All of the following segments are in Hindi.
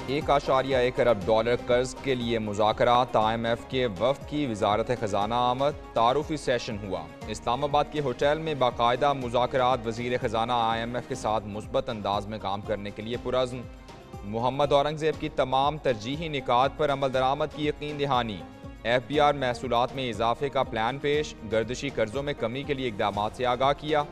1.1 अरब डॉलर कर्ज के लिए मुज़ाकरात। IMF के वफ़द की वजारत खजाना आमद। तारुफी सेशन हुआ। इस्लामाबाद के होटल में बाकायदा मुज़ाकरात। वज़ीर खजाना IMF के साथ मुस्बत अंदाज में काम करने के लिए पुरज़्म। मोहम्मद औरंगज़ेब की तमाम तरजीही निकात पर अमल दरामद की यकीन दहानी। FBR महसूलात में इजाफे का प्लान पेश। गर्दिशी कर्जों में कमी के लिए इकदाम से आगाह किया।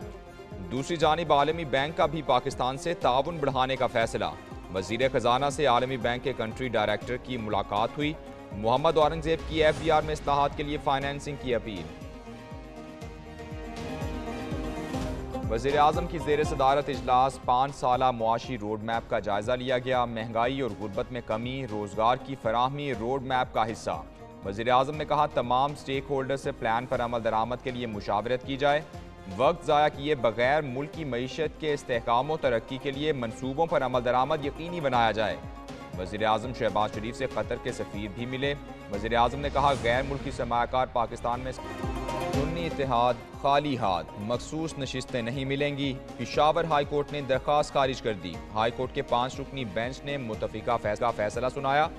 दूसरी जानिब आलमी बैंक का भी पाकिस्तान से ताउन बढ़ाने का फैसला। वज़ीर खजाना से आलमी बैंक के कंट्री डायरेक्टर की मुलाकात हुई। मोहम्मद औरंगज़ेब की FBR में इस्लाहात के लिए फाइनेंसिंग की अपील। वज़ीर आज़म की ज़ेर सदारत इजलास 5 साला मुआशी रोड मैप का जायजा लिया गया। महंगाई और गुर्बत में कमी, रोजगार की फराहमी रोड मैप का हिस्सा। वज़ीर आज़म ने कहा तमाम स्टेक होल्डर से प्लान पर अमल दरामद के लिए मुशावरत की जाए। वक्त ज़ाया किए बगैर मुल्क की मईशत के इस्तेहकाम और तरक्की के लिए मनसूबों पर अमल दरामद यकीनी बनाया जाए। वज़ीर आज़म शहबाज शरीफ से कतर के सफ़ीर भी मिले। वज़ीर आज़म ने कहा गैर मुल्की सरमायाकार पाकिस्तान में सुन्नी इत्तेहाद खाली हाथ मखसूस नशिस्तें नहीं मिलेंगी। पेशावर हाई कोर्ट ने दरख्वास्त खारिज कर दी। हाई कोर्ट के 5 रुकनी बेंच ने मुतफिका फैसला सुनाया।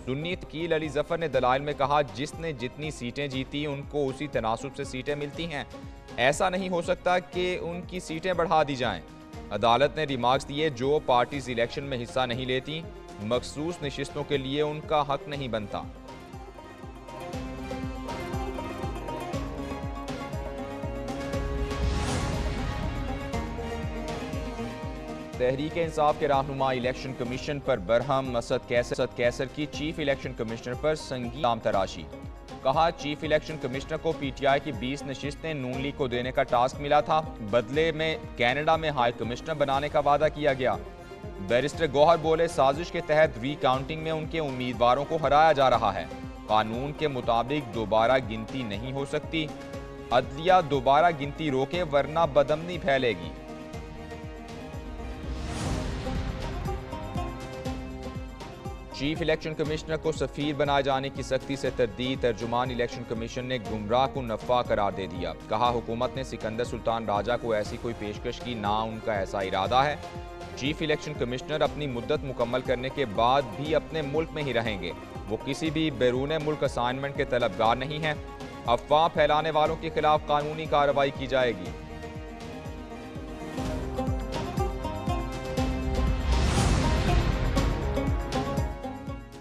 सुन्नी वकील अली जफर ने दलाइल में कहा जिसने जितनी सीटें जीती उनको उसी तनासुब से सीटें मिलती हैं। ऐसा नहीं हो सकता कि उनकी सीटें बढ़ा दी जाएं। अदालत ने रिमार्क्स दिए जो पार्टीज इलेक्शन में हिस्सा नहीं लेती मखसूस नशिस्तों के लिए उनका हक नहीं बनता। तहरीक इंसाफ के रहनुमा इलेक्शन कमीशन पर बरहम। असद कैसर की चीफ इलेक्शन कमिश्नर पर संगीन इल्जाम तराशी। कहा चीफ इलेक्शन कमिश्नर को PTI की 20 नशिस्तें नून लीग को देने का टास्क मिला था। बदले में कनाडा में हाई कमिश्नर बनाने का वादा किया गया। बैरिस्टर गौहर बोले साजिश के तहत रीकाउंटिंग में उनके उम्मीदवारों को हराया जा रहा है। कानून के मुताबिक दोबारा गिनती नहीं हो सकती। अदलिया दोबारा गिनती रोके वरना बदअमनी फैलेगी। चीफ इलेक्शन कमिश्नर को सफीर बनाए जाने की सख्ती से तरदीद। तर्जुमान इलेक्शन कमीशन ने गुमराह को नफा करार दे दिया। कहा हुकूमत ने सिकंदर सुल्तान राजा को ऐसी कोई पेशकश की ना उनका ऐसा इरादा है। चीफ इलेक्शन कमिश्नर अपनी मुद्दत मुकम्मल करने के बाद भी अपने मुल्क में ही रहेंगे। वो किसी भी बैरून मुल्क असाइनमेंट के तलबगार नहीं हैं। अफवाह फैलाने वालों के खिलाफ कानूनी कार्रवाई की जाएगी।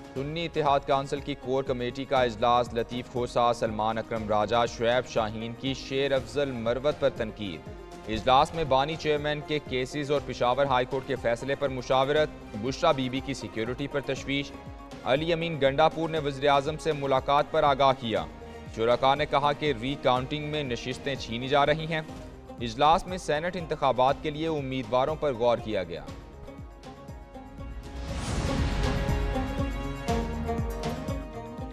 सुन्नी इत्तेहाद काउंसिल की कोर कमेटी का इजलास। लतीफ़ खोसा, सलमान अकरम राजा, शुएब शाहीन की शेर अफजल मरवत पर तनकीद। इजलास में बानी चेयरमैन के केसेस और पेशावर हाई कोर्ट के फैसले पर मुशावरत। बुशरा बीबी की सिक्योरिटी पर तशवीश। अली अमीन गंडापुर ने वज़ीर आज़म से मुलाकात पर आगाह किया। शुरका ने कहा कि रीकाउंटिंग में नशिस्तें छीनी जा रही हैं। इजलास में सेनेट इंतखाबात के लिए उम्मीदवारों पर गौर किया गया।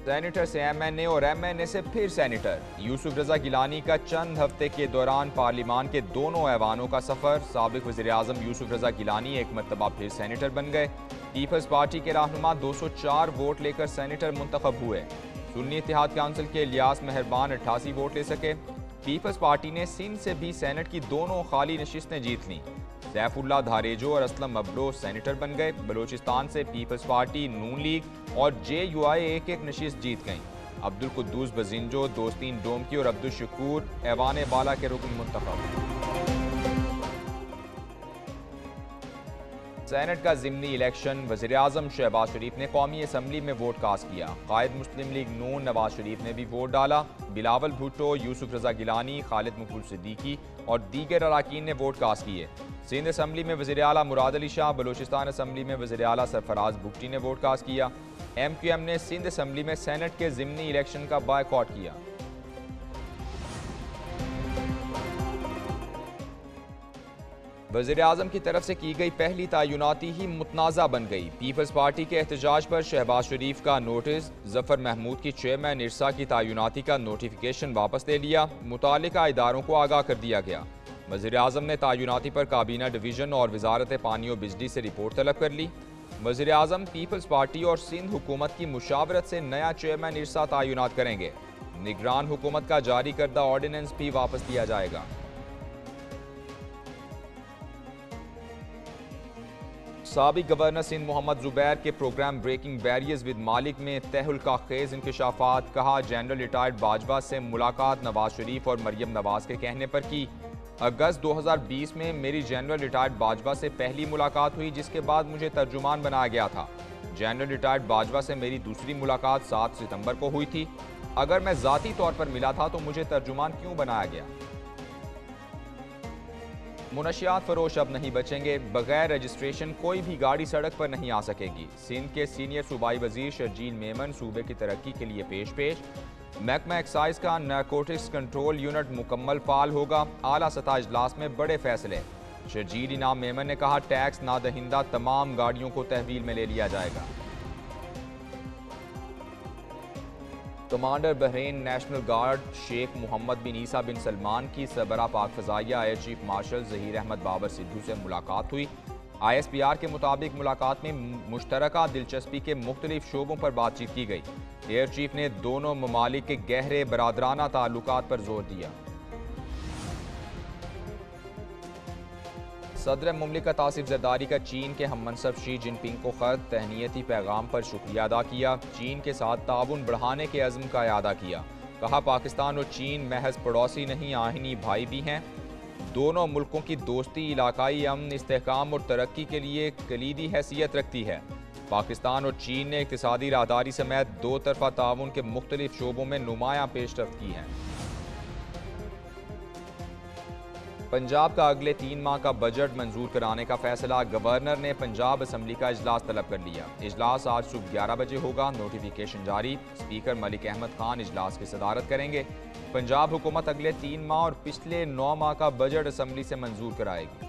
सेनेटर से MNA और MNA से फिर सेनेटर। यूसुफ रजा गिलानी का चंद हफ्ते के दौरान पार्लिमान के दोनों ऐवानों का सफर। साबिक वज़ीर आज़म यूसुफ रजा गिलानी एक मरतबा फिर सेनेटर बन गए। पीपल्स पार्टी के रहनुमा 204 वोट लेकर सेनेटर मुंतखब हुए। सुन्नी इत्तेहाद काउंसिल के इलियास मेहरबान 88 वोट ले सके। पीपल्स पार्टी ने सिंध से भी सेनेट की दोनों खाली नशिस्तें जीत लीं। सैफुल्ला धारेजो और असलम अब्रो सेनेटर बन गए। बलोचिस्तान से पीपल्स पार्टी, नून लीग और JUI एक एक नशिस्त जीत गईं। अब्दुल कुद्दूस बजिंजो, दोस्तीन डोमकी और अब्दुल शकूर ऐवान बाला के रुकन मुंतखब। सेनेट का ज़िमनी इलेक्शन। वज़ीर आज़म शहबाज शरीफ ने कौमी असम्बली में वोट कास्ट किया। कायद मुस्लिम लीग नून नवाज शरीफ ने भी वोट डाला। बिलावल भुट्टो, यूसुफ रजा गिलानी, खालिद मकबूल सिद्दीकी और दीगर अरकान ने वोट कास्ट किए। सिंध असम्बली में वज़ीर आला मुराद अली शाह, बलोचिस्तान असम्बली में वज़ीर आला सरफराज बुगटी ने वोट कास्ट किया। MQM ने सिंध असम्बली में सेनेट के ज़िमनी इलेक्शन का बायकॉट किया। वज़ीर आज़म की तरफ से की गई पहली तयनाती ही मुतनाज़ा बन गई। पीपल्स पार्टी के एहतजाज पर शहबाज शरीफ का नोटिस। जफर महमूद की चेयरमैन इरसा की तयनाती का नोटिफिकेशन वापस ले लिया। मुतालिका इदारों को आगाह कर दिया गया। वज़ीर आज़म ने तयनाती पर काबीना डिवीज़न और वजारत पानी और बिजली से रिपोर्ट तलब कर ली। वज़ीर आज़म पीपल्स पार्टी और सिंध हुकूमत की मुशावरत से नया चेयरमैन इरसा तयनात करेंगे। निगरान हुकूमत का जारी करदा ऑर्डिनेंस भी वापस लिया जाएगा। साबिक गवर्नर सिंध मोहम्मद जुबैर के प्रोग्राम ब्रेकिंग बैरियर्स विद मालिक में तहलका खेज इंकशाफात। कहा, जनरल रिटायर्ड बाजवा से मुलाकात नवाज शरीफ और मरियम नवाज के कहने पर की। अगस्त 2020 में मेरी जनरल रिटायर्ड बाजवा से पहली मुलाकात हुई, जिसके बाद मुझे तर्जुमान बनाया गया था। जनरल रिटायर्ड बाजवा से मेरी दूसरी मुलाकात 7 सितंबर को हुई थी। अगर मैं ज़ाती तौर पर मिला था तो मुझे तर्जुमान क्यों बनाया गया? मुनशियात फरोश अब नहीं बचेंगे। बगैर रजिस्ट्रेशन कोई भी गाड़ी सड़क पर नहीं आ सकेगी। सिंध के सीनियर सूबाई वजीर शर्जील मेमन सूबे की तरक्की के लिए पेश। महकमा एक्साइज का नारकोटिक्स कंट्रोल यूनिट मुकम्मल फाल होगा। आला सतह इजलास में बड़े फैसले। शर्जील इनाम मेमन ने कहा, टैक्स नादहिंदा तमाम गाड़ियों को तहवील में ले लिया जाएगा। Commander Bahrain national guard Sheikh Mohammed bin Isa bin Salman की सरबराह पाक फ़ज़ाइया air chief marshal Zaheer Ahmed Babar Sidhu से मुलाकात हुई। ISPR के मुताबिक मुलाकात में मुश्तरका दिलचस्पी के मुख्तलिफ शोबों पर बातचीत की गई। एयर चीफ ने दोनों ममालिक के गहरे बरादराना ताल्लुकात पर जोर दिया। सदर मुमलिकत आसिफ जरदारी का चीन के हममनसब शी जिनपिंग को खत तहनीती पैगाम पर शुक्रिया अदा किया। चीन के साथ ताउन बढ़ाने के अज़्म का इआदा किया। कहा, पाकिस्तान और चीन महज पड़ोसी नहीं, आहिनी भाई भी हैं। दोनों मुल्कों की दोस्ती इलाकाई अमन, इस्तेहकाम और तरक्की के लिए कलीदी हैसियत रखती है। पाकिस्तान और चीन ने इक़्तिसादी राहदारी समेत दो तरफ़ा ताउन के मुख्तलिफ शोबों में नुमायां पेशरफ्त की हैं। पंजाब का अगले 3 माह का बजट मंजूर कराने का फैसला। गवर्नर ने पंजाब असम्बली का इजलास तलब कर लिया। इजलास आज सुबह 11 बजे होगा। नोटिफिकेशन जारी। स्पीकर मलिक अहमद खान इजलास की सदारत करेंगे। पंजाब हुकूमत अगले 3 माह और पिछले 9 माह का बजट असम्बली से मंजूर कराएगी।